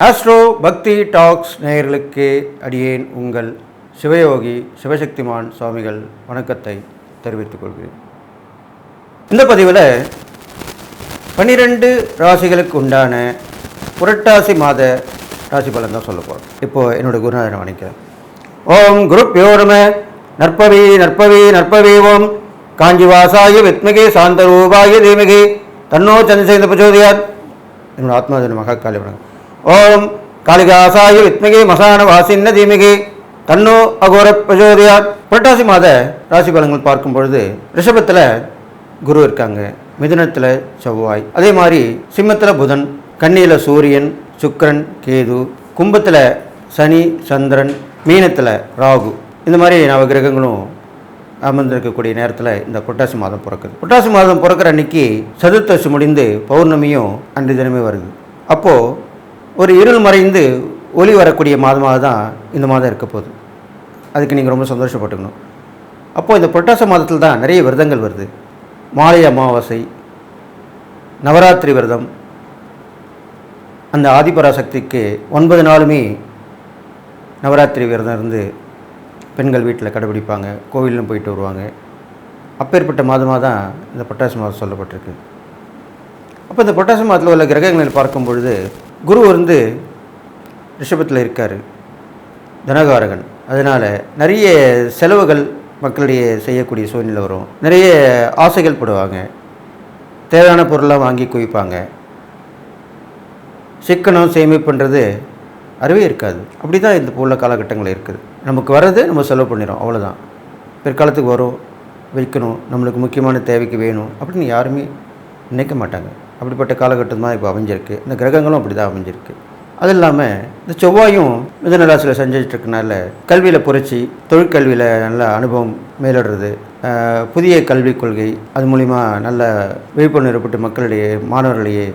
Astro பக்தி tax நேயர்களுக்கு அடியேன் உங்கள் சிவயோகி சிவசக்திமான் சுவாமிகள் வணக்கத்தை தெரிவித்துக் கொள்கிறேன். இந்த பதிவில் 12 ராசிகளுக்கு உண்டான புரட்டாசி மாத ராசி பலன் தான் சொல்ல போகிறோம். இப்போது என்னோடய குருநாதனை வணக்கிறேன். ஓம் குருப்யோ நம. நற்பவி நற்பவி நற்பவி. ஓம் காஞ்சிவாசாய வித்மகே சாந்தரூபாய தீமகே தன்னோ சந்திரசேகர பிரச்சோதயாத். என்னோட ஆத்மாதன மகாகாளி வணக்கம். ஓம் காளிகாசாய வித்மகே மசான வாசின்ன தீமகே தன்னோ அகோர பிரச்சோதயாத். புரட்டாசி மாத ராசி பலன்கள் பார்க்கும் பொழுது ரிஷபத்தில் குரு இருக்காங்க, மிதுனத்தில் செவ்வாய், அதே மாதிரி சிம்மத்தில் புதன், கன்னியில் சூரியன், சுக்கிரன், கேது, கும்பத்தில் சனி, சந்திரன், மீனத்தில் ராகு, இந்த மாதிரி நவகிரகங்களும் அமர்ந்திருக்கக்கூடிய நேரத்தில் இந்த புரட்டாசி மாதம் பிறக்குது. புரட்டாசி மாதம் பிறக்கிற அன்னைக்கு சதுர்த்தசி முடிந்து பௌர்ணமியும் அன்று தினமே வருது. அப்போது ஒரு இருள் மறைந்து ஒளி வரக்கூடிய மாதமாக தான் இந்த மாதம் இருக்க போகுது. அதுக்கு நீங்கள் ரொம்ப சந்தோஷப்பட்டுக்கணும். அப்போது இந்த புரட்டாசி மாதத்தில் தான் நிறைய விரதங்கள் வருது. மாலை அமாவாசை, நவராத்திரி விரதம், அந்த ஆதிபராசக்திக்கு 9 நாளுமே நவராத்திரி விரதம் இருந்து பெண்கள் வீட்டில் கடைபிடிப்பாங்க, கோவிலும் போயிட்டு வருவாங்க. அப்பேற்பட்ட மாதமாக தான் இந்த புரட்டாசி மாதம் சொல்லப்பட்டிருக்கு. அப்போ இந்த புரட்டாசி மாதத்தில் உள்ள கிரகங்களை பார்க்கும் பொழுது குரு ரிஷபத்தில் இருக்கார், தனகாரகன். அதனால் நிறைய செலவுகள் மக்களிடையே செய்யக்கூடிய சூழ்நிலை வரும். நிறைய ஆசைகள் போடுவாங்க, தேவையான பொருளாக வாங்கி குவிப்பாங்க. சிக்கனம் சேமிப்புன்றது அறவே இருக்காது. அப்படி தான் இந்த உள்ள காலகட்டங்கள் இருக்குது. நமக்கு வர்றது நம்ம செலவு பண்ணிடும், அவ்வளோதான். பிற்காலத்துக்கு வரும், வைக்கணும், நம்மளுக்கு முக்கியமான தேவைக்கு வேணும் அப்படின்னு யாருமே நினைக்க மாட்டாங்க. அப்படிப்பட்ட காலகட்டம் தான் இப்போ அமைஞ்சிருக்கு. இந்த கிரகங்களும் அப்படி தான் அமைஞ்சிருக்கு. அது இல்லாமல் இந்த செவ்வாயும் மிதுன ராசியில் செஞ்சிட்ருக்கனால கல்வியில் புரட்சி, தொழிற்கல்வியில் நல்ல அனுபவம் மேலிடுறது, புதிய கல்விக் கொள்கை, அது மூலிமா நல்ல விழிப்புணர்வு ஏற்பட்டு மக்களிடையே, மாணவர்களிடையே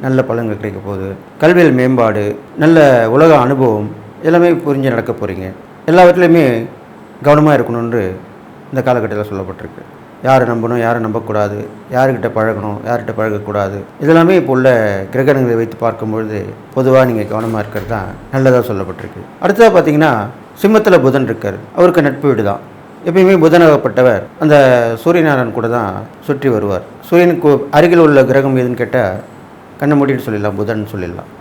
நல்ல பலன்கள் கிடைக்க போகுது. கல்வியில் மேம்பாடு, நல்ல உலக அனுபவம், எல்லாமே புரிஞ்சு நடக்க போகிறீங்க. எல்லாவற்றிலையுமே கவனமாக இருக்கணும்னு இந்த காலகட்டத்தில் சொல்லப்பட்டிருக்கு. யாரை நம்பணும், யாரை நம்பக்கூடாது, யார்கிட்ட பழகணும், யார்கிட்ட பழகக்கூடாது, இதெல்லாமே இப்போ உள்ள கிரகணங்களை வைத்து பார்க்கும்பொழுது பொதுவாக நீங்கள் கவனமாக இருக்கிறது தான் நல்லதாக சொல்லப்பட்டிருக்கு. அடுத்ததாக பார்த்தீங்கன்னா சிம்மத்தில் புதன் இருக்கார். அவருக்கு நட்பு வீடு தான். எப்பயுமே புதனாகப்பட்டவர் அந்த சூரியநாராயணன் கூட தான் சுற்றி வருவார். சூரியனுக்கு அருகில் உள்ள கிரகம் எதுன்னு கேட்டால் கண்ணை மூடின்னு சொல்லிடலாம், புதன் சொல்லிடலாம்.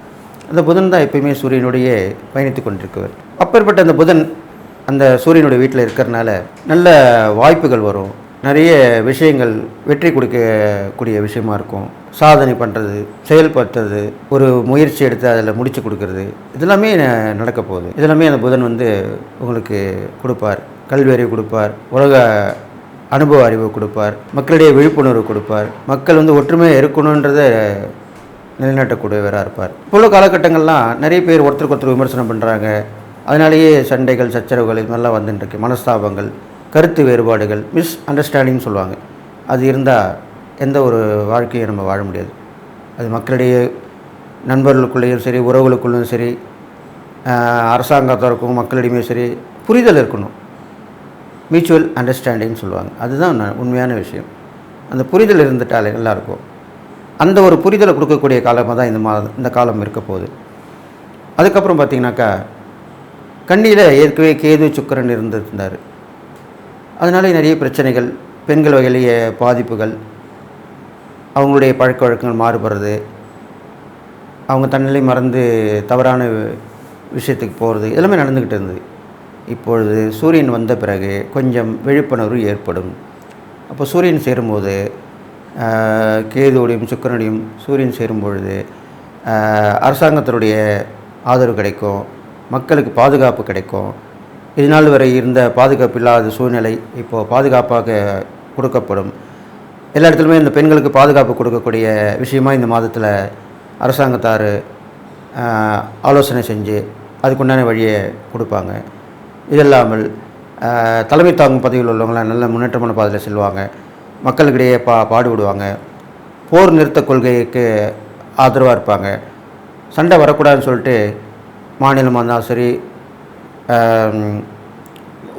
அந்த புதன் தான் எப்பயுமே சூரியனுடைய பயணித்து கொண்டிருக்கவர். அப்பேற்பட்ட அந்த புதன் அந்த சூரியனுடைய வீட்டில் இருக்கிறனால நல்ல வாய்ப்புகள் வரும். நிறைய விஷயங்கள் வெற்றி கொடுக்கக்கூடிய விஷயமா இருக்கும். சாதனை பண்ணுறது, செயல்படுத்துறது, ஒரு முயற்சி எடுத்து அதில் முடித்து கொடுக்கறது, இதெல்லாமே நடக்க போகுது. இதெல்லாமே அந்த புதன் உங்களுக்கு கொடுப்பார். கல்வி அறிவு கொடுப்பார், உலக அனுபவ அறிவு கொடுப்பார், மக்களிடையே விழிப்புணர்வு கொடுப்பார். மக்கள் ஒற்றுமையாக இருக்கணுன்றதை நிலைநாட்டக்கூடியவராக இருப்பார். இப்போ உள்ள காலகட்டங்கள்லாம் நிறைய பேர் ஒருத்தருக்கு ஒருத்தர் விமர்சனம் பண்ணுறாங்க. அதனாலேயே சண்டைகள், சச்சரவுகள், இது மாதிரிலாம் வந்துட்டுருக்கு. மனஸ்தாபங்கள், கருத்து வேறுபாடுகள், மிஸ் அண்டர்ஸ்டாண்டிங்னு சொல்லுவாங்க. அது இருந்தால் எந்த ஒரு வாழ்க்கையை நம்ம வாழ முடியாது. அது மக்களிடையே, நண்பர்களுக்குள்ளேயும் சரி, உறவுகளுக்குள்ளேயும் சரி, அரசாங்கத்திற்கும் மக்களிடையுமே சரி, புரிதல் இருக்கணும். மியூச்சுவல் அண்டர்ஸ்டாண்டிங்னு சொல்லுவாங்க. அதுதான் உண்மையான விஷயம். அந்த புரிதல் இருந்துட்டாலே நல்லாயிருக்கும். அந்த ஒரு புரிதலை கொடுக்கக்கூடிய காலமாக தான் இந்த காலம் இருக்க போகுது. அதுக்கப்புறம் பார்த்திங்கனாக்கா கன்னியில் ஏற்கனவே கேது, சுக்கிரன் இருந்திருந்தார். அதனால நிறைய பிரச்சனைகள், பெண்கள் வகையிலேயே பாதிப்புகள், அவங்களுடைய பழக்க வழக்கங்கள் மாறுபடுறது, அவங்க தன்னிலை மறந்து தவறான விஷயத்துக்கு போகிறது, எல்லாமே நடந்துக்கிட்டு இருந்தது. இப்பொழுது சூரியன் வந்த பிறகு கொஞ்சம் விழிப்புணர்வு ஏற்படும். அப்போ சூரியன் சேரும்போது, கேதுவோடையும் சுக்கிரனுடையும் சூரியன் சேரும் பொழுது அரசாங்கத்தினுடைய ஆதரவு கிடைக்கும், மக்களுக்கு பாதுகாப்பு கிடைக்கும். இதனால் வரை இருந்த பாதுகாப்பு இல்லாத சூழ்நிலை இப்போது பாதுகாப்பாக கொடுக்கப்படும். எல்லா இடத்துலையுமே இந்த பெண்களுக்கு பாதுகாப்பு கொடுக்கக்கூடிய விஷயமாக இந்த மாதத்தில் அரசாங்கத்தார் ஆலோசனை செஞ்சு அதுக்குண்டான வழியை கொடுப்பாங்க. இது இல்லாமல் தலைமை தாங்கும் பதவியில் உள்ளவங்களாம் நல்ல முன்னேற்றமான பாதையில் செல்வாங்க. மக்களுக்கிடையே பாடுபடுவாங்க. போர் நிறுத்த கொள்கைக்கு ஆதரவாக இருப்பாங்க. சண்டை வரக்கூடாதுன்னு சொல்லிட்டு மாநிலமாக இருந்தாலும் சரி,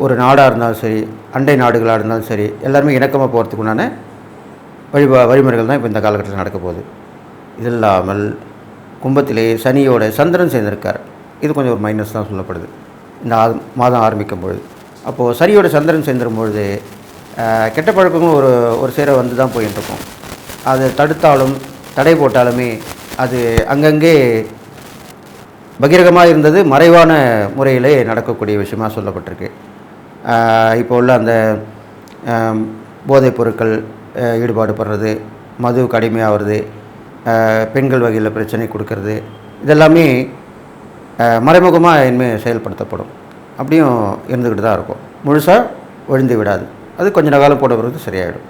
ஒரு நாடாக இருந்தாலும் சரி, அண்டை நாடுகளாக இருந்தாலும் சரி, எல்லாருமே இணக்கமாக போகிறதுக்குண்டான வழிமுறைகள் தான் இப்போ இந்த காலகட்டத்தில் நடக்க போகுது. இது இல்லாமல் கும்பத்திலே சனியோட சந்திரன் சேர்ந்திருக்கார். இது கொஞ்சம் ஒரு மைனஸ் தான் சொல்லப்படுது இந்த மாதம் ஆரம்பிக்கும் பொழுது. அப்போது சனியோட சந்திரன் சேர்ந்துடும் பொழுது கெட்ட பழக்கங்களும் ஒரு ஒரு சேர வந்து தான் போயிட்டுருக்கும். அதை தடுத்தாலும் தடை போட்டாலுமே அது அங்கங்கே பகிரங்கமாக இருந்தது மறைவான முறையிலே நடக்கக்கூடிய விஷயமாக சொல்லப்பட்டிருக்கு. இப்போ உள்ள அந்த போதைப் பொருட்கள் ஈடுபாடு படுறது, மது கடுமையாகிறது, பெண்கள் வகையில் பிரச்சனை கொடுக்கறது, இதெல்லாமே மறைமுகமாக இனிமேல் செயல்படுத்தப்படும். அப்படியும் இருந்துக்கிட்டு தான் இருக்கும். முழுசாக ஒழிந்து விடாது. அது கொஞ்சம் காலம் போட பிறகு சரியாயிடும்.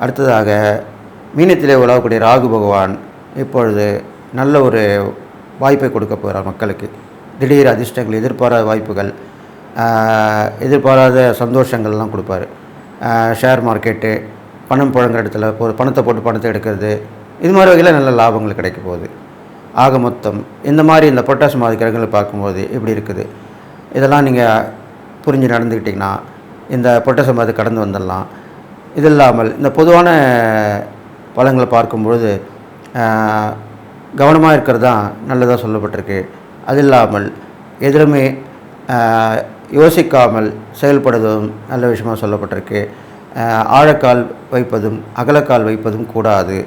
அடுத்ததாக மீனத்திலே உலகக்கூடிய ராகு பகவான் இப்பொழுது நல்ல ஒரு வாய்ப்பை கொடுக்க போகிறார் மக்களுக்கு. திடீர் அதிர்ஷ்டங்கள், எதிர்பாராத வாய்ப்புகள், எதிர்பாராத சந்தோஷங்கள்லாம் கொடுப்பார். ஷேர் மார்க்கெட்டு, பணம் புழங்குற இடத்துல பணத்தை போட்டு பணத்தை எடுக்கிறது, இது மாதிரி வகையில் நல்ல லாபங்கள் கிடைக்க போகுது. ஆக மொத்தம் இந்த மாதிரி இந்த புரட்டாசி மாத கிரகங்களை பார்க்கும்போது எப்படி இருக்குது, இதெல்லாம் நீங்கள் புரிஞ்சு நடந்துக்கிட்டிங்கன்னா இந்த புரட்டாசி மாதத்தை கடந்து வந்துடலாம். இது இல்லாமல் இந்த பொதுவான பலன்களை பார்க்கும்பொழுது கவனமாக இருக்கிறது தான் நல்லதாக சொல்லப்பட்டிருக்கு. அது இல்லாமல் எதிலுமே யோசிக்காமல் செயல்படுவதும் நல்ல விஷயமாக சொல்லப்பட்டிருக்கு. ஆழக்கால் வைப்பதும் அகலக்கால் வைப்பதும் கூடாது.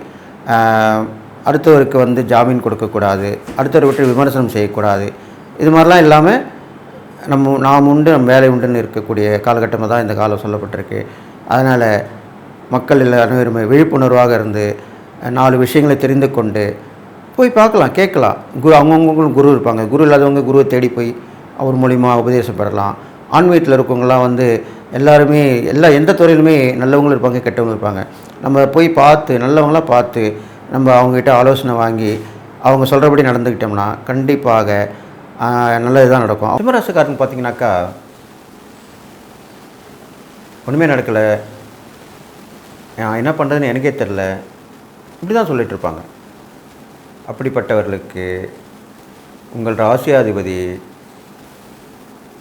அடுத்தவருக்கு ஜாமீன் கொடுக்கக்கூடாது. அடுத்தவரை விட்டு விமர்சனம் செய்யக்கூடாது. இது மாதிரிலாம் இல்லாமல் நாம் உண்டு நம்ம வேலை உண்டுன்னு இருக்கக்கூடிய காலகட்டமாக தான் இந்த காலம் சொல்லப்பட்டிருக்கு. அதனால் மக்கள் அனைவருமே விழிப்புணர்வாக இருந்து 4 விஷயங்களை தெரிந்து கொண்டு போய் பார்க்கலாம், கேட்கலாம். அவங்கவுங்களும் குரு இருப்பாங்க. குரு இல்லாதவங்க குருவை தேடி போய் அவர் மூலிமா உபதேசம் பெறலாம். ஆன்மீகத்தில் இருக்கவங்களாம் எல்லாருமே எந்த துறையிலுமே நல்லவங்களும் இருப்பாங்க, கெட்டவங்களும் இருப்பாங்க. நம்ம போய் பார்த்து நல்லவங்களாம் பார்த்து நம்ம அவங்ககிட்ட ஆலோசனை வாங்கி அவங்க சொல்கிறபடி நடந்துக்கிட்டோம்னா கண்டிப்பாக நல்லது தான் நடக்கும். சிம்மராசிக்காரங்க பார்த்தீங்கன்னாக்கா ஒன்றுமே நடக்கலை, என்ன பண்ணுறதுன்னு எனக்கே தெரில, இப்படி தான் சொல்லிகிட்டு இருப்பாங்க. அப்படிப்பட்டவர்களுக்கு உங்கள் ராசியாதிபதி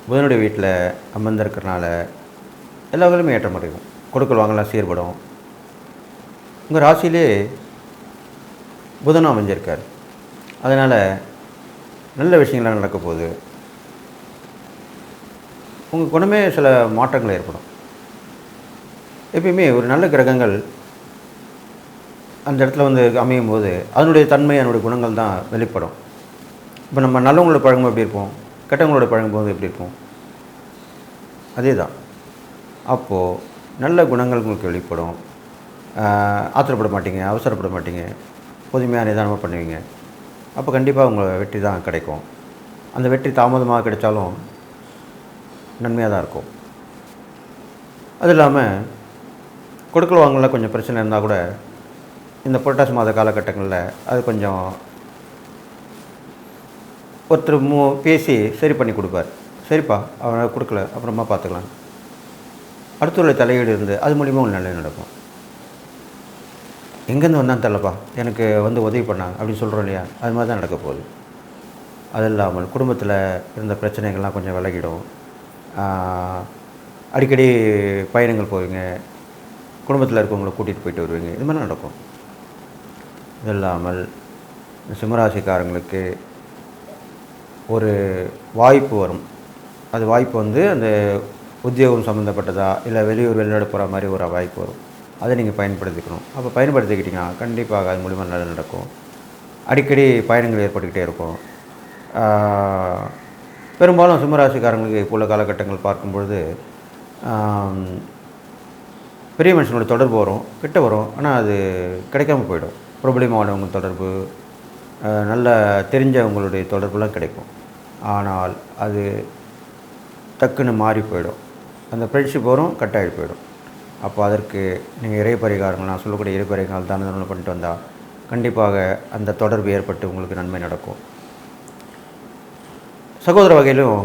புதனுடைய வீட்டில் அமர்ந்திருக்கிறனால எல்லா வகையிலுமே ஏற்றம் அடையும். கொடுக்கல் வாங்கலாம் சீர்படும். உங்கள் ராசியிலே புதனும் அமைஞ்சிருக்கார். அதனால் நல்ல விஷயங்கள்லாம் நடக்க போகுது. உங்கள் குணமே சில மாற்றங்கள் ஏற்படும். எப்பயுமே ஒரு நல்ல கிரகங்கள் அந்த இடத்துல அமையும் போது அதனுடைய தன்மை, அதனுடைய குணங்கள் தான் வெளிப்படும். இப்போ நம்ம நல்லவங்களோட பழகும்போது எப்படி இருப்போம், கெட்டவங்களோட பழகும்போது எப்படி இருப்போம், அதே தான். அப்போது நல்ல குணங்கள் உங்களுக்கு வெளிப்படும். ஆத்திரப்பட மாட்டீங்க, அவசரப்பட மாட்டீங்க, பொதுமையாக நிதானமாக பண்ணுவீங்க. அப்போ கண்டிப்பாக உங்கள் வெற்றி தான் கிடைக்கும். அந்த வெற்றி தாமதமாக கிடைச்சாலும் நன்மையாக தான் இருக்கும். அது இல்லாமல் கொடுக்கல் வாங்கல கொஞ்சம் பிரச்சனை இருந்தால் கூட இந்த புரட்டாசி மாத காலகட்டங்களில் அது கொஞ்சம் ஒருத்தர் பேசி சரி பண்ணி கொடுப்பார். சரிப்பா அவனை கொடுக்கல, அப்புறமா பார்த்துக்கலாம். அடுத்தவருடைய தலையீடு இருந்து அது மூலிமா ஒரு நல்லது நடக்கும். எங்கேருந்து வந்தான்னு தெரிலப்பா, எனக்கு உதவி பண்ணாங்க அப்படின்னு சொல்கிறோம் இல்லையா, அது மாதிரி தான் நடக்க போகுது. அது இல்லாமல் குடும்பத்தில் இருந்த பிரச்சனைகள்லாம் கொஞ்சம் விலகிடும். அடிக்கடி பயணங்கள் போவீங்க, குடும்பத்தில் இருக்கவங்களை கூட்டிகிட்டு போயிட்டு வருவீங்க, இது மாதிரி நடக்கும். இது இல்லாமல் சிம்மராசிக்காரங்களுக்கு ஒரு வாய்ப்பு வரும். அது வாய்ப்பு அந்த உத்தியோகம் சம்மந்தப்பட்டதா இல்லை வெளிநாடு போகிற மாதிரி ஒரு வாய்ப்பு வரும். அதை நீங்கள் பயன்படுத்திக்கணும். அப்போ பயன்படுத்திக்கிட்டிங்கன்னா கண்டிப்பாக அது மூலிமா நல்லது நடக்கும். அடிக்கடி பயணங்கள் ஏற்பட்டுக்கிட்டே இருக்கும். பெரும்பாலும் சிம்மராசிக்காரங்களுக்கு இப்போ உள்ள காலகட்டங்கள் பார்க்கும்பொழுது பெரிய மனுஷனோட தொடர்பு வரும், கிட்ட வரும். ஆனால் அது கிடைக்காம போயிடும். பிரபலமானவங்க தொடர்பு, நல்ல தெரிஞ்சவங்களுடைய தொடர்புலாம் கிடைக்கும். ஆனால் அது டக்குன்னு மாறி போயிடும். அந்த ஃப்ரெண்ட்ஷிப் வரும், கட்டாகி போயிடும். அப்போ அதற்கு நீங்கள் இறை பரிகாரங்கள், நான் சொல்லக்கூடிய இறை பரிகாரங்கள் தானே பண்ணிட்டு வந்தால் கண்டிப்பாக அந்த தொடர்பு ஏற்பட்டு உங்களுக்கு நன்மை நடக்கும். சகோதர வகையிலும்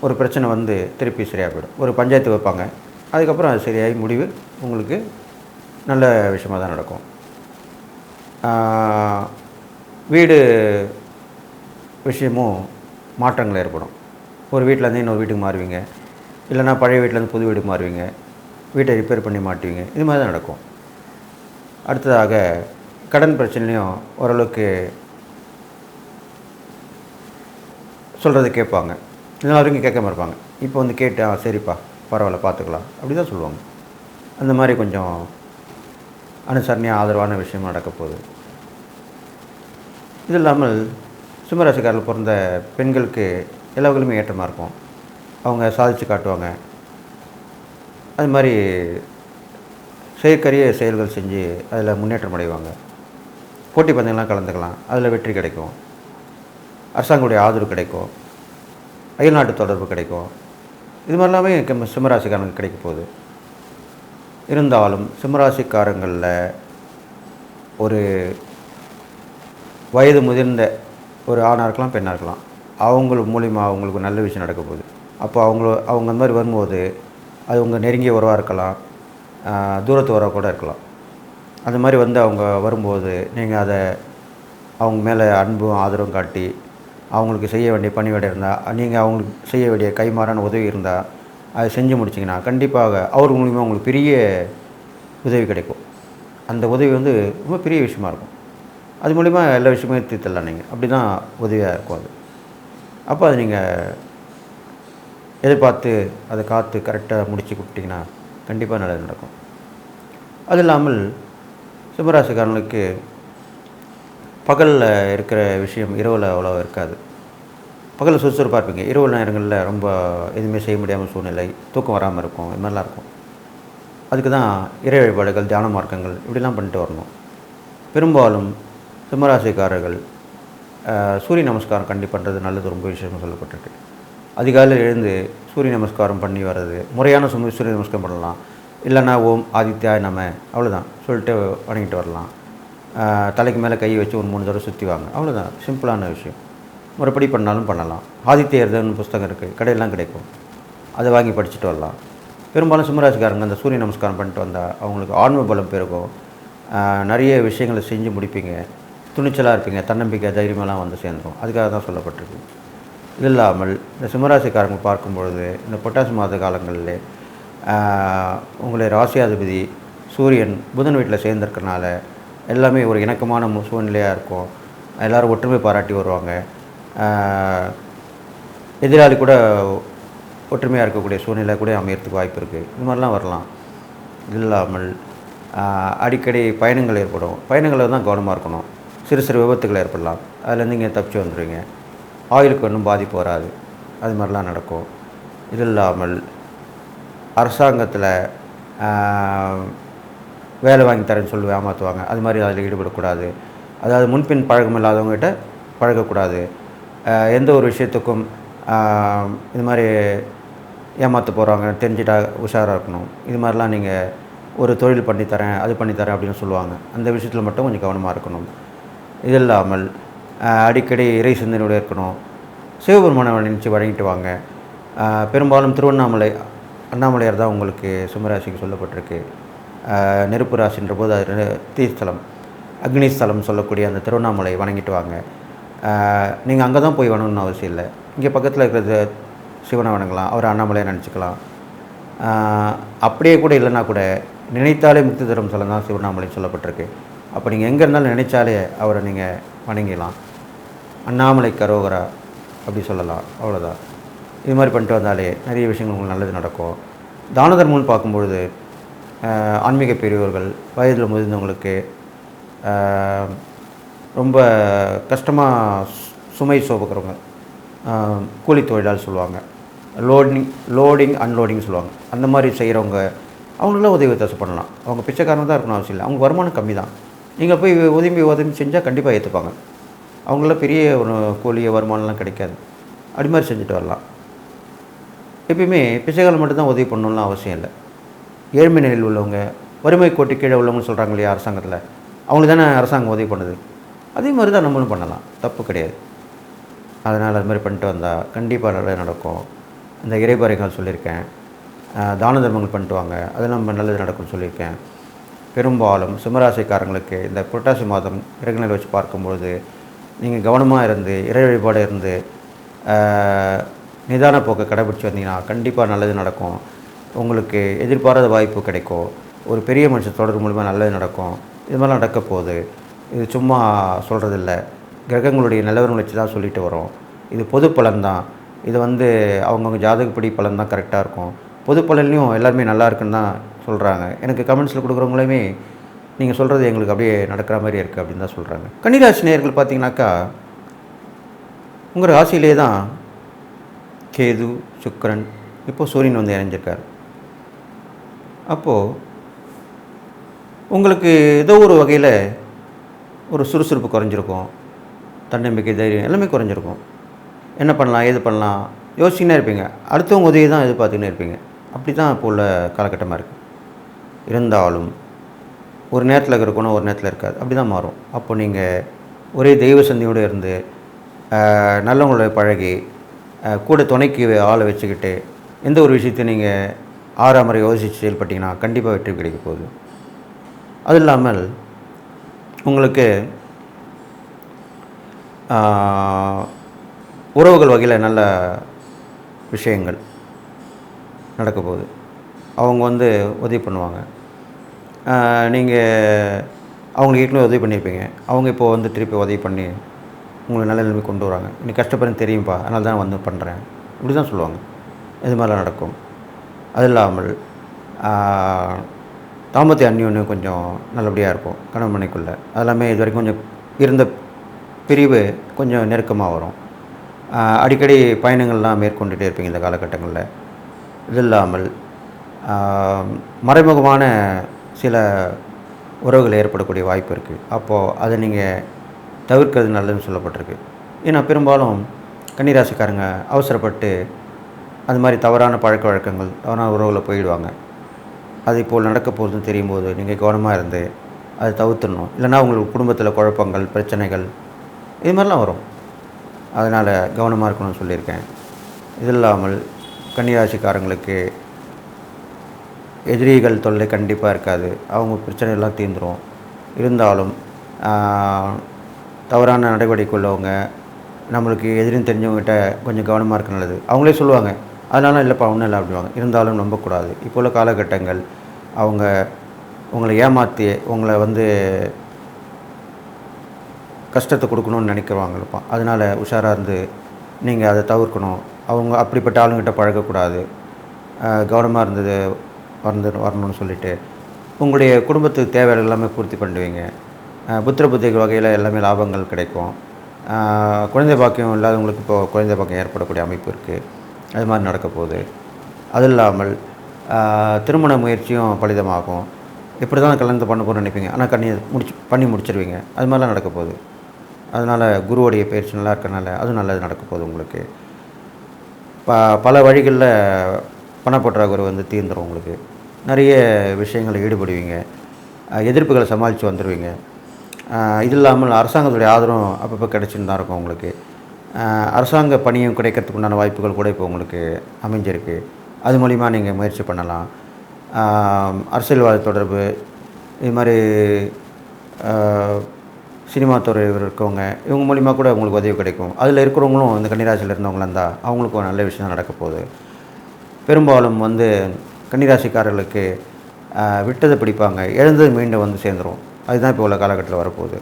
ஒரு பிரச்சனை திருப்பி சரியாக போயிடும். ஒரு பஞ்சாயத்து வைப்பாங்க, அதுக்கப்புறம் அது சரியாகி முடிவு உங்களுக்கு நல்ல விஷயமாக தான் நடக்கும். வீடு விஷயமும் மாற்றங்கள் ஏற்படும். ஒரு வீட்டிலேருந்து இன்னொரு வீட்டுக்கு மாறுவீங்க, இல்லைனா பழைய வீட்டிலேருந்து புது வீட்டுக்கு மாறுவீங்க, வீட்டை ரிப்பேர் பண்ணி மாட்டுவீங்க, இது மாதிரி தான் நடக்கும். அடுத்ததாக கடன் பிரச்சனையும் ஓரளவுக்கு சொல்கிறத கேட்பாங்க. இதனால் வரைக்கும் கேட்காம இருப்பாங்க. இப்போ வந்து கேட்டு சரிப்பா பரவாயில்ல பார்த்துக்கலாம் அப்படி தான் சொல்லுவாங்க. அந்த மாதிரி கொஞ்சம் அனுசரணையாக ஆதரவான விஷயம் நடக்க போகுது. இது இல்லாமல் சிம்மராசிக்காரில் பிறந்த பெண்களுக்கு எல்லா வகையிலுமே ஏற்றமாக இருக்கும். அவங்க சாதித்து காட்டுவாங்க. அது மாதிரி செயற்கரிய செயல்கள் செஞ்சு அதில் முன்னேற்றம் அடைவாங்க. போட்டி பந்தயங்கள்லாம் கலந்துக்கலாம், அதில் வெற்றி கிடைக்கும். அரசாங்கத்துடைய ஆதரவு கிடைக்கும், அயல்நாட்டு தொடர்பு கிடைக்கும். இது மாதிரிலாமே சிம்மராசிக்காரங்களுக்கு கிடைக்க போகுது. இருந்தாலும் சிம்மராசிக்காரங்களில் ஒரு வயது முதிர்ந்த ஒரு ஆணாக இருக்கலாம், பெண்ணாக இருக்கலாம், அவங்க மூலிமா அவங்களுக்கு நல்ல விஷயம் நடக்க போகுது. அப்போ அவங்க அந்த மாதிரி வரும்போது அது உங்கள் நெருங்கிய உறவாக இருக்கலாம், தூரத்து உறவாக கூட இருக்கலாம். அந்த மாதிரி வந்து அவங்க வரும்போது நீங்கள் அதை அவங்க மேலே அன்பும் ஆதரவும் காட்டி அவங்களுக்கு செய்ய வேண்டிய பணிவிடை இருந்தால், நீங்கள் அவங்களுக்கு செய்ய வேண்டிய கைமாறான உதவி இருந்தால் அதை செஞ்சு முடிச்சிங்கன்னா கண்டிப்பாக அவர் மூலிமா உங்களுக்கு பெரிய உதவி கிடைக்கும். அந்த உதவி வந்து ரொம்ப பெரிய விஷயமா இருக்கும். அது மூலிமா எல்லா விஷயமே தீர்த்துடலாம். நீங்கள் அப்படி தான் உதவியாக இருக்கும் அது. அப்போ அதை நீங்கள் எதிர்பார்த்து அதை காத்து கரெக்டாக முடித்து கொடுத்தீங்கன்னா கண்டிப்பாக நல்லது நடக்கும். அது இல்லாமல் சிம்மராசிக்காரங்களுக்கு பகலில் இருக்கிற விஷயம் இரவில் அவ்வளோ இருக்காது. பகலில் சுறுசுறுப்பாக இருப்பீங்க, இரவு நேரங்களில் ரொம்ப எதுவுமே செய்ய முடியாமல் சூழ்நிலை, தூக்கம் வராமல் இருக்கும், இது மாதிரிலாம் இருக்கும். அதுக்கு தான் இறை வழிபாடுகள், தியான மார்க்கங்கள் இப்படிலாம் பண்ணிட்டு வரணும். பெரும்பாலும் சிம்மராசிக்காரர்கள் சூரிய நமஸ்காரம் கண்டிப்பாக பண்ணுறது நல்லது, ரொம்ப விஷயமாக சொல்லப்பட்டிருக்கு. அதிகாலையில் எழுந்து சூரிய நமஸ்காரம் பண்ணி வர்றது, முறையான சூரிய நமஸ்காரம் பண்ணலாம். இல்லைன்னா ஓம் ஆதித்யாய நம அவ்வளோதான் சொல்லிட்டு வணங்கிட்டு வரலாம். தலைக்கு மேலே கை வச்சு ஒரு 3 தடவை சுற்றி வாங்க, அவ்வளோதான். சிம்பிளான விஷயம். முறைப்படி பண்ணாலும் பண்ணலாம். ஆதித்ய ஹிருதயம்னு புஸ்தகம் இருக்குது, கடையெல்லாம் கிடைக்கும், அதை வாங்கி படிச்சுட்டு வரலாம். பெரும்பாலும் சிம்மராசிக்காரங்க அந்த சூரிய நமஸ்காரம் பண்ணிட்டு வந்தால் அவங்களுக்கு ஆன்ம பலம் பெருகும், நிறைய விஷயங்களை செஞ்சு முடிப்பீங்க, துணிச்சலாக இருப்பீங்க, தன்னம்பிக்கை தைரியமெல்லாம் வந்து சேர்ந்துடும். அதுக்காக தான் சொல்லப்பட்டிருக்கு. இது இல்லாமல் இந்த சிம்மராசிக்காரங்க பார்க்கும்பொழுது இந்த புரட்டாசி மாத காலங்களில் உங்களுடைய ராசியாதிபதி சூரியன் புதன் வீட்டில் சேர்ந்திருக்கனால எல்லாமே ஒரு இணக்கமான சூழ்நிலையாக இருக்கும். எல்லோரும் ஒற்றுமை பாராட்டி வருவாங்க. எதிராளி கூட ஒற்றுமையாக இருக்கக்கூடிய சூழ்நிலை கூட அமையறதுக்கு வாய்ப்பு இருக்குது. இது மாதிரிலாம் வரலாம். இது இல்லாமல் அடிக்கடி பயணங்கள் ஏற்படும். பயணங்களில் தான் கவனமாக இருக்கணும். சிறு சிறு விபத்துகள் ஏற்படலாம், அதுலேருந்து இங்கே தப்பிச்சு வந்துடுவீங்க. ஆயுளுக்கு ஒன்றும் பாதிப்பு வராது. அது மாதிரிலாம் நடக்கும். இது இல்லாமல் அரசாங்கத்தில் வேலை வாங்கி தரேன்னு சொல்லி ஏமாற்றுவாங்க. அது மாதிரி அதில் ஈடுபடக்கூடாது. அதாவது முன்பின் பழக்கம் இல்லாதவங்ககிட்ட பழகக்கூடாது. எந்த ஒரு விஷயத்துக்கும் இது மாதிரி ஏமாற்ற போகிறாங்க தெரிஞ்சுட்டா உஷாராக இருக்கணும். இது மாதிரிலாம் நீங்கள் ஒரு தொழில் பண்ணித்தரேன், அது பண்ணித்தரேன் அப்படின்னு சொல்லுவாங்க. அந்த விஷயத்தில் மட்டும் கொஞ்சம் கவனமாக இருக்கணும். இது இல்லாமல் அடிக்கடி இறை சிந்தனையோடு இருக்கணும். சிவபெருமானை நினச்சி வழங்கிட்டு வாங்க. பெரும்பாலும் அண்ணாமலையார் தான் உங்களுக்கு சிம்மராசிக்கு சொல்லப்பட்டிருக்கு. நெருப்பு ராசின்ற போது அது தீஸ்தலம், அக்னிஸ்தலம் சொல்லக்கூடிய அந்த திருவண்ணாமலை வணங்கிட்டு வாங்க. நீங்கள் அங்கே தான் போய் வணங்கணும்னு அவசியம் இல்லை. இங்கே பக்கத்தில் இருக்கிறது சிவனை வணங்கலாம், அவர் அண்ணாமலையை நினச்சிக்கலாம். அப்படியே கூட இல்லைன்னா கூட நினைத்தாலே முக்தி தரும் ஸ்தலம் தான் சிவண்ணாமலை சொல்லப்பட்டிருக்கு. அப்போ நீங்கள் எங்கே இருந்தாலும் நினைச்சாலே அவரை நீங்கள் வணங்கிடலாம். அண்ணாமலை கரோகரா அப்படி சொல்லலாம், அவ்வளோதான். இது மாதிரி பண்ணிட்டு வந்தாலே நிறைய விஷயங்கள் உங்களுக்கு நல்லது நடக்கும். தான தர்மம்னு பார்க்கும்பொழுது ஆன்மீக பெரியவர்கள், வயதில் முதிர்ந்தவங்களுக்கு ரொம்ப கஷ்டமாக சுமை சுமக்கிறவங்க, கூலி தொழிலாளர் சொல்லுவாங்க, லோடிங் அன்லோடிங் சொல்லுவாங்க, அந்த மாதிரி செய்கிறவங்க அவங்களுக்குலாம் உதவி வித்தியாசம் பண்ணலாம். அவங்க பிச்சைக்காரங்க தான் இருக்கணும் அவசியம் இல்லை. அவங்க வருமானம் கம்மி தான். நீங்கள் போய் உதவி செஞ்சால் கண்டிப்பாக ஏற்றுப்பாங்க. அவங்களாம் பெரிய ஒரு கூலிய வருமானம்லாம் கிடைக்காது. அப்படி மாதிரி செஞ்சுட்டு வரலாம். எப்பயுமே பிச்சைக்காரன் மட்டும்தான் உதவி பண்ணணும்லாம் அவசியம் இல்லை. ஏழ்மை நிலையில் உள்ளவங்க, வறுமை கோட்டு கீழே உள்ளவங்கன்னு சொல்கிறாங்க இல்லையா அரசாங்கத்தில், அவங்களுக்கு தானே அரசாங்கம் உதவி பண்ணுது. அதே மாதிரி தான் நம்மளும் பண்ணலாம், தப்பு கிடையாது. அதனால் அது மாதிரி பண்ணிட்டு வந்தால் கண்டிப்பாக நல்லது நடக்கும். இந்த இறைபறைகள் சொல்லியிருக்கேன், தான தர்மங்கள் பண்ணிட்டு வாங்க, அதெல்லாம் நம்ம நல்லது நடக்கும்னு சொல்லியிருக்கேன். பெரும்பாலும் சிம்மராசிக்காரங்களுக்கு இந்த புரட்டாசி மாதம் கிரகநிலை வச்சு பார்க்கும்பொழுது நீங்கள் கவனமாக இருந்து இறை வழிபாடு இருந்து நிதான போக்கை கடைபிடிச்சி வந்தீங்கன்னா கண்டிப்பாக நல்லது நடக்கும். உங்களுக்கு எதிர்பாராத வாய்ப்பு கிடைக்கும். ஒரு பெரிய மனுஷன் தொடர்பு மூலமாக நல்லது நடக்கும். இது மாதிரிலாம் நடக்க போகுது. இது சும்மா சொல்கிறதில்ல, கிரகங்களுடைய நிலவரம் வச்சு தான் சொல்லிட்டு வரோம். இது பொது பலன்தான். இது வந்து அவங்கவுங்க ஜாதகப்படி பலன் தான் கரெக்டாக இருக்கும். பொது பலன்லையும் எல்லாருமே நல்லா இருக்குன்னு தான் சொல்கிறாங்க. எனக்கு கமெண்ட்ஸில் கொடுக்குறவங்களுமே நீங்கள் சொல்கிறது எங்களுக்கு அப்படியே நடக்கிற மாதிரி இருக்குது அப்படின்னு தான் சொல்கிறாங்க. கன்னிராசி நேயர்கள் பார்த்தீங்கன்னாக்கா, உங்கள் ராசியிலே தான் கேது, சுக்கிரன், இப்போது சூரியன் வந்து இணைஞ்சிருக்கார். அப்போது உங்களுக்கு ஏதோ ஒரு வகையில் ஒரு சுறுசுறுப்பு குறைஞ்சிருக்கும், தன்னம்பிக்கை, தைரியம் எல்லாமே குறைஞ்சிருக்கும். என்ன பண்ணலாம், ஏது பண்ணலாம் யோசிச்சுன்னே இருப்பீங்க. அடுத்தவங்க உதவி தான் எதிர்பார்த்துக்கினே இருப்பீங்க. அப்படி தான் இப்போ உள்ள காலகட்டமாக இருக்குது. இருந்தாலும் ஒரு நேரத்தில் இருக்கணும், ஒரு நேரத்தில் இருக்காது. அப்படி தான் மாறும். அப்போ நீங்கள் ஒரே தெய்வ சந்தியோடு இருந்து நல்லவங்களோட பழகி கூட துணைக்கு ஆளை வச்சுக்கிட்டு எந்த ஒரு விஷயத்தையும் நீங்கள் 6ஆம் முறை யோசித்து செயல்பட்டிங்கன்னா கண்டிப்பாக வெற்றி கிடைக்க போகுது. அது இல்லாமல் உங்களுக்கு உறவுகள் வகையில் நல்ல விஷயங்கள் நடக்க போகுது. அவங்க வந்து உதவி பண்ணுவாங்க. நீங்கள் அவங்களுக்கு ஏற்கனவே உதவி பண்ணியிருப்பீங்க. அவங்க இப்போது வந்து திருப்பி உதவி பண்ணி உங்களை நல்ல நிலைமை கொண்டு வராங்க. நீ கஷ்டப்படுறேன்னு தெரியும்ப்பா, அதனால தான் வந்து பண்ணுறேன், இப்படி தான் சொல்லுவாங்க. இது மாதிரிலாம் நடக்கும். அது இல்லாமல் தாம்பத்திய அந்யோன்யம் கொஞ்சம் நல்லபடியாக இருக்கும் கணவன் மனைக்குள்ளே. அதெல்லாமே இது வரைக்கும் கொஞ்சம் இருந்த பிரிவு கொஞ்சம் நெருக்கமாக வரும். அடிக்கடி பயணங்கள்லாம் மேற்கொண்டுகிட்டே இருப்பீங்க இந்த காலகட்டங்களில். இது இல்லாமல் மறைமுகமான சில உறவுகள் ஏற்படக்கூடிய வாய்ப்பு இருக்குது. அப்போது அதை நீங்கள் தவிர்க்கிறது நல்லதுன்னு சொல்லப்பட்டிருக்கு. ஏன்னா பெரும்பாலும் கன்னிராசிக்காரங்க அவசரப்பட்டு அது மாதிரி தவறான பழக்க வழக்கங்கள், தவறான உறவுகளை போயிடுவாங்க. அது இப்போது நடக்க போகுதுன்னு தெரியும் போது நீங்கள் கவனமாக இருந்து அதை தவிர்த்துடணும். இல்லைனா உங்களுக்கு குடும்பத்தில் குழப்பங்கள், பிரச்சனைகள் இது மாதிரிலாம் வரும். அதனால் கவனமாக இருக்கணும்னு சொல்லியிருக்கேன். இது இல்லாமல் கன்னிராசிக்காரங்களுக்கு எதிரிகள் தொல்லை கண்டிப்பாக இருக்காது. அவங்க பிரச்சனையெல்லாம் தீர்ந்துடும். இருந்தாலும் தவறான நடவடிக்கை உள்ளவங்க, நம்மளுக்கு எதிரின்னு தெரிஞ்சவங்ககிட்ட கொஞ்சம் கவனமாக இருக்க நல்லது. அவங்களே சொல்லுவாங்க, அதனால இல்லைப்பா ஒன்றும் இல்லை அப்படிவாங்க. இருந்தாலும் நம்பக்கூடாது. இப்போ உள்ள காலகட்டங்கள் அவங்க உங்களை ஏமாற்றி உங்களை வந்து கஷ்டத்தை கொடுக்கணும்னு நினைக்கிறவாங்கப்பா. அதனால் உஷாராக இருந்து நீங்கள் அதை தவிர்க்கணும். அவங்க அப்படிப்பட்ட ஆளுங்கிட்ட பழகக்கூடாது. கவனமாக இருந்தது வரணும்னு சொல்லிவிட்டு உங்களுடைய குடும்பத்துக்கு தேவைகள் எல்லாமே பூர்த்தி பண்ணுவீங்க. புத்திர புத்திகள் வகையில் எல்லாமே லாபங்கள் கிடைக்கும். குழந்தை பாக்கியம் இல்லாதவங்களுக்கு இப்போது குழந்தை பாக்கியம் ஏற்படக்கூடிய அமைப்பு இருக்குது. அது மாதிரி நடக்க போகுது. அது இல்லாமல் திருமண முயற்சியும் பலிதமாகும். இப்படி தான் கல்யாணத்தை பண்ண போகிறோன்னு நினைப்பீங்க, ஆனால் பண்ணி முடிச்சிருவீங்க. அது மாதிரிலாம் நடக்க போகுது. அதனால் குருவோடைய பயிற்சி நல்லா இருக்கிறனால அதுவும் நல்லது நடக்க போகுது உங்களுக்கு. பல வழிகளில் பணப்பற்றாக்குறை வந்து தீர்ந்துடும். உங்களுக்கு நிறைய விஷயங்களில் ஈடுபடுவீங்க. எதிர்ப்புகளை சமாளித்து வந்துடுவீங்க. இது இல்லாமல் அரசாங்கத்துடைய ஆதரவும் அப்பப்போ கிடச்சின்னு தான் இருக்கும் உங்களுக்கு. அரசாங்க பணியும் கிடைக்கிறதுக்கு உண்டான வாய்ப்புகள் கூட இப்போ உங்களுக்கு அமைஞ்சிருக்கு. அது மூலிமா நீங்கள் முயற்சி பண்ணலாம். அரசியல்வாத தொடர்பு, இது மாதிரி சினிமா துறையில் இருக்கவங்க, இவங்க மூலிமா கூட உங்களுக்கு உதவி கிடைக்கும். அதில் இருக்கிறவங்களும் இந்த கன்னிராசியில் இருந்தவங்களாக இருந்தால் அவங்களுக்கு ஒரு நல்ல விஷயம் நடக்க போகுது. பெரும்பாலும் வந்து கன்னிராசிக்காரர்களுக்கு விட்டதை பிடிப்பாங்க, இழந்தது மீண்டும் வந்து சேர்ந்துடும். அதுதான் இப்போ உள்ள காலகட்டத்தில் வரப்போகுது.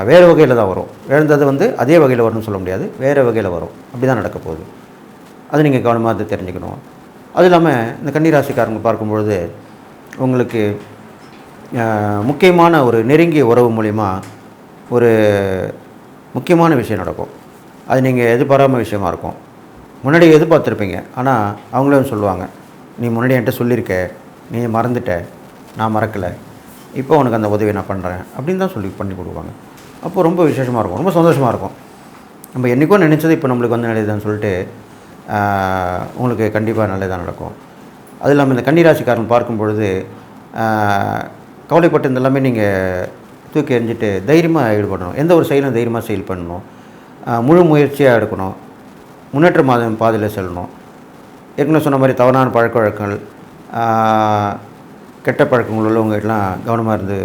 வேறு வகையில் தான் வரும். இழந்தது வந்து அதே வகையில் வரும்னு சொல்ல முடியாது, வேறு வகையில் வரும். அப்படி தான் நடக்க போகுது. அது நீங்கள் கவனமாக அதை தெரிஞ்சுக்கணும். அது இல்லாமல் இந்த கன்னிராசிக்காரங்க பார்க்கும்பொழுது உங்களுக்கு முக்கியமான ஒரு நெருங்கிய உறவு மூலிமா ஒரு முக்கியமான விஷயம் நடக்கும். அது நீங்கள் எதிர்பாராம விஷயமா இருக்கும். முன்னாடி எதிர்பார்த்துருப்பீங்க, ஆனால் அவங்களும் சொல்லுவாங்க, நீ முன்னாடி என்கிட்ட சொல்லியிருக்க, நீ மறந்துட்ட, நான் மறக்கலை, இப்போ உனக்கு அந்த உதவி நான் பண்ணுறேன் அப்படின்னு தான் சொல்லி பண்ணி கொடுப்பாங்க. அப்போது ரொம்ப விசேஷமாக இருக்கும், ரொம்ப சந்தோஷமாக இருக்கும். நம்ம என்றைக்கோ நினச்சது இப்போ நம்மளுக்கு வந்து நல்லதுன்னு சொல்லிட்டு உங்களுக்கு கண்டிப்பாக நல்லதாக நடக்கும். அது இல்லாமல் இந்த கன்னிராசிக்காரன் பார்க்கும் பொழுது கவலைப்பட்டு இந்த எல்லாமே நீங்கள் தூக்கி எறிஞ்சிட்டு தைரியமாக ஈடுபடணும். எந்த ஒரு செயலும் தைரியமாக செயல் பண்ணணும். முழு முயற்சியாக எடுக்கணும். முன்னேற்ற பாதையில் செல்லணும். ஏற்கனவே சொன்ன மாதிரி தவறான பழக்க வழக்கங்கள், கெட்ட பழக்கங்கள் உள்ளவங்கலாம் கவனமாக இருந்து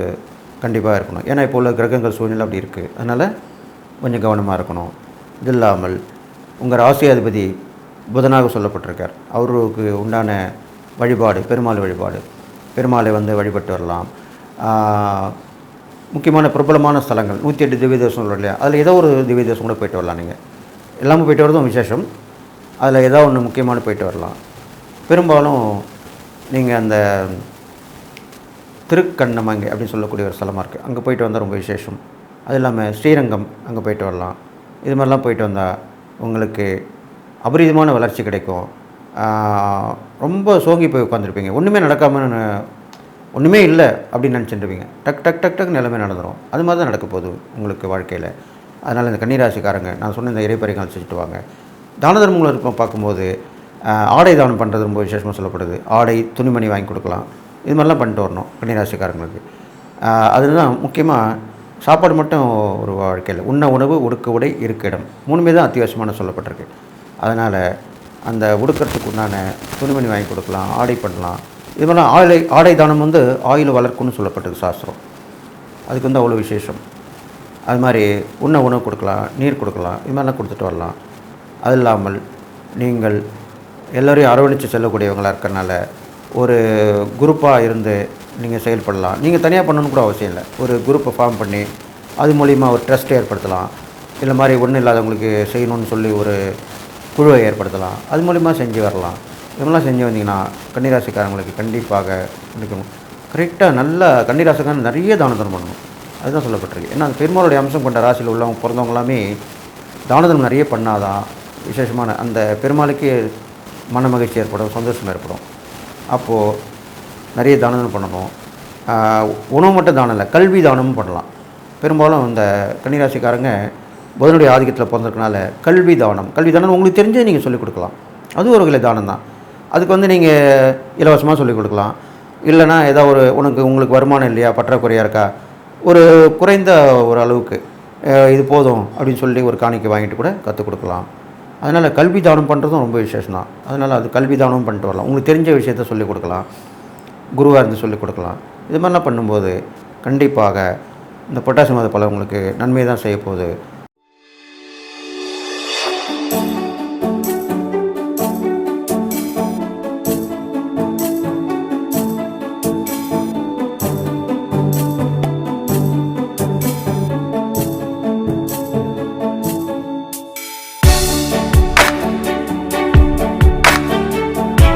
கண்டிப்பாக இருக்கணும். ஏன்னா இப்போ உள்ள கிரகங்கள் சூழ்நிலை அப்படி இருக்குது. அதனால் கொஞ்சம் கவனமாக இருக்கணும். இது இல்லாமல் உங்கள் ராசியாதிபதி புதனாக சொல்லப்பட்டிருக்கார். அவருக்கு உண்டான வழிபாடு பெருமாள் வழிபாடு. பெருமாளை வந்து வழிபட்டு வரலாம். முக்கியமான பிரபலமான ஸ்தலங்கள் 108 திவ்ய தேசம் இல்லையா, அதில் ஏதோ ஒரு திவ்ய தேசம் கூட போய்ட்டு வரலாம். நீங்கள் எல்லாமே போயிட்டு வரதும் விசேஷம். அதில் ஏதாவது ஒன்று முக்கியமான போயிட்டு வரலாம். பெரும்பாலும் நீங்கள் அந்த திருக்கண்ணமங்கை அப்படின்னு சொல்லக்கூடிய ஒரு ஸ்தலமாக இருக்குது, அங்கே போயிட்டு வந்தால் ரொம்ப விசேஷம். அது இல்லாமல் ஸ்ரீரங்கம் அங்கே போயிட்டு வரலாம். இது மாதிரிலாம் போயிட்டு வந்தால் உங்களுக்கு அபரிதமான வளர்ச்சி கிடைக்கும். ரொம்ப சோங்கி போய் உட்காந்துருப்பீங்க, ஒன்றுமே நடக்காமல் ஒன்றுமே இல்லை அப்படின்னு நினச்சிட்டுருப்பீங்க. டக் டக் டக் டக் நிலைமை நடந்துடும். அது மாதிரி தான் நடக்க போகுது உங்களுக்கு வாழ்க்கையில். அதனால் இந்த கன்னிராசிக்காரங்க நான் சொன்ன இந்த இறைப்பறிகள் செஞ்சுட்டு வாங்க. தான தர்மங்கள் இருக்கும் பார்க்கும்போது ஆடை தானம் பண்ணுறது ரொம்ப விசேஷமாக சொல்லப்படுது. ஆடை துணிமணி வாங்கி கொடுக்கலாம், இது மாதிரிலாம் பண்ணிட்டு வரணும் கன்னிராசிக்காரங்களுக்கு. அதில் தான் முக்கியமாக சாப்பாடு மட்டும் ஒரு வாழ்க்கையில் உண்ண உணவு, உடுக்க உடை, இருக்க இடம், 3மே தான் அத்தியாவசியமான சொல்லப்பட்டிருக்கு. அதனால் அந்த உடுக்கிறதுக்கு உண்டான துணிமணி வாங்கி கொடுக்கலாம், ஆடை பண்ணலாம். இது மாதிரிலாம் ஆடை தானம் வந்து ஆயுள் வளர்க்கும்னு சொல்லப்பட்டது சாஸ்திரம். அதுக்கு வந்து அவ்வளோ விசேஷம். அது மாதிரி உண்ண உணவு கொடுக்கலாம், நீர் கொடுக்கலாம், இது மாதிரிலாம் கொடுத்துட்டு வரலாம். அது இல்லாமல் நீங்கள் எல்லோரையும் அரவணைச்சு செல்லக்கூடியவங்களாக இருக்கிறனால ஒரு குரூப்பாக இருந்து நீங்கள் செயல்படலாம். நீங்கள் தனியாக பண்ணணும்னு கூட அவசியம் இல்லை. ஒரு குரூப்பை ஃபார்ம் பண்ணி அது மூலிமா ஒரு ட்ரஸ்ட்டை ஏற்படுத்தலாம். இல்லை மாதிரி ஒன்றும் இல்லாதவங்களுக்கு செய்யணும்னு சொல்லி ஒரு குழுவை ஏற்படுத்தலாம். அது மூலிமா செஞ்சு வரலாம். இதெல்லாம் செஞ்சு வந்தீங்கன்னா கன்னிராசிக்காரங்களுக்கு கண்டிப்பாக கிடைக்கும். கரெக்டாக நல்லா கன்னிராசிக்காரங்க நிறைய தான தர்மம் பண்ணணும், அதுதான் சொல்லப்பட்டிருக்கு. ஏன்னா அந்த பெருமாளுடைய அம்சம் கொண்ட ராசியில் உள்ளவங்க பிறந்தவங்க எல்லாமே தான தர்மம் நிறைய பண்ணாதான் விசேஷமான அந்த பெருமாளுக்கு மன மகிழ்ச்சி ஏற்படும், சந்தோஷம் ஏற்படும். அப்போது நிறைய தான தர்மம் பண்ணணும். உணவு மட்டும் தானம் இல்லை, கல்வி தானமும் பண்ணலாம். பெரும்பாலும் இந்த கன்னிராசிக்காரங்க புதனுடைய ஆதிக்கத்தில் பிறந்திருக்கனால கல்வி தானம் உங்களுக்கு தெரிஞ்சே நீங்கள் சொல்லிக் கொடுக்கலாம். அது ஒரு வகை தானம் தான். அதுக்கு வந்து நீங்கள் இலவசமாக சொல்லிக் கொடுக்கலாம். இல்லைனா ஏதாவது உங்களுக்கு வருமானம் இல்லையா, பற்றாக்குறையாக இருக்கா, ஒரு குறைந்த ஒரு அளவுக்கு இது போதும் அப்படின்னு சொல்லி ஒரு காணிக்கை வாங்கிட்டு கூட கற்றுக் கொடுக்கலாம். அதனால் கல்வி தானம் பண்ணுறதும் ரொம்ப விசேஷம் தான். அதனால் அது கல்வி தானமும் பண்ணிட்டு வரலாம். உங்களுக்கு தெரிஞ்ச விஷயத்த சொல்லிக் கொடுக்கலாம், குருவாக இருந்து சொல்லிக் கொடுக்கலாம். இது மாதிரிலாம் பண்ணும்போது கண்டிப்பாக இந்த புரட்டாசி மாத பலன் உங்களுக்கு நன்மை தான் செய்ய போகுது.